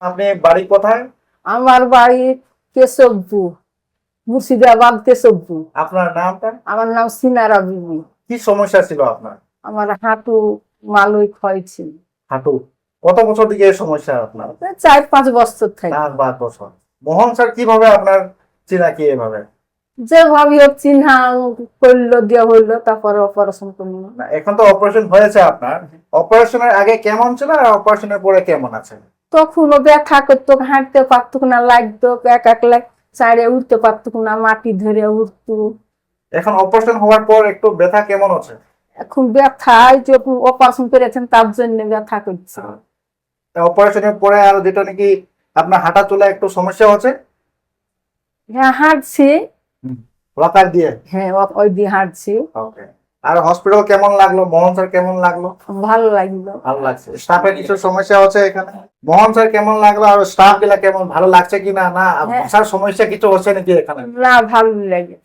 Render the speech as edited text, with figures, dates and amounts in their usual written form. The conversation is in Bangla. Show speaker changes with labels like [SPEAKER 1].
[SPEAKER 1] আপনি বাড়ি কোথায়?
[SPEAKER 2] আমার বাড়ি কেশবপুর, মুর্শিদাবাদ কেশবপুর।
[SPEAKER 1] আপনার নামটা?
[SPEAKER 2] আমার নাম সিনারা বিবি।
[SPEAKER 1] কি সমস্যা ছিল আপনার?
[SPEAKER 2] আমার হাঁটু মালই ক্ষয় ছিল।
[SPEAKER 1] হাঁটু। কত বছর থেকে এই সমস্যা আপনার?
[SPEAKER 2] 4-5 বছর থেকে।
[SPEAKER 1] 4-5 বছর। মোহন স্যার কিভাবে আপনার চিনাকি এভাবে?
[SPEAKER 2] যেভাবে হোক চিহ্না করলো, দিয়ে হইলো, তারপরে অপারেশন করলো।
[SPEAKER 1] না, এখন তো অপারেশন হয়েছে আপনার। অপারেশনের আগে কেমন ছিল আর অপারেশনের পরে কেমন আছে?
[SPEAKER 2] তখনও ব্যথা করতো, হাঁটতে পারতো না, লাগতো এক লাখ চাড়ে উঠতে পারতো না, মাটি ধরে উঠতো।
[SPEAKER 1] এখন অপারেশন হওয়ার পর একটু ব্যথা কেমন আছে?
[SPEAKER 2] এখন ব্যথায় যে অপারেশন করেছেন তার জন্য ব্যথা করছে।
[SPEAKER 1] অপারেশনের পরে আর যেটা নাকি আপনার হাঁটা চলা একটু সমস্যা হচ্ছে।
[SPEAKER 2] হ্যাঁ, হাঁটছি।
[SPEAKER 1] ওয়াকার দিয়ে।
[SPEAKER 2] হ্যাঁ, ওই দিয়ে হাঁটছি।
[SPEAKER 1] ওকে। আর হসপিটাল কেমন লাগলো? মোহন স্যার কেমন লাগলো?
[SPEAKER 2] ভালো লাগলো।
[SPEAKER 1] ভালো লাগছে। স্টাফের কিছু সমস্যা হচ্ছে এখানে? মোহন স্যার কেমন লাগলো আর স্টাফ গুলা কেমন, ভালো লাগছে কিনা? না
[SPEAKER 2] হ্যাঁ।
[SPEAKER 1] ভাষার সমস্যা কিছু হচ্ছে নাকি এখানে?
[SPEAKER 2] না, ভালো লাগে।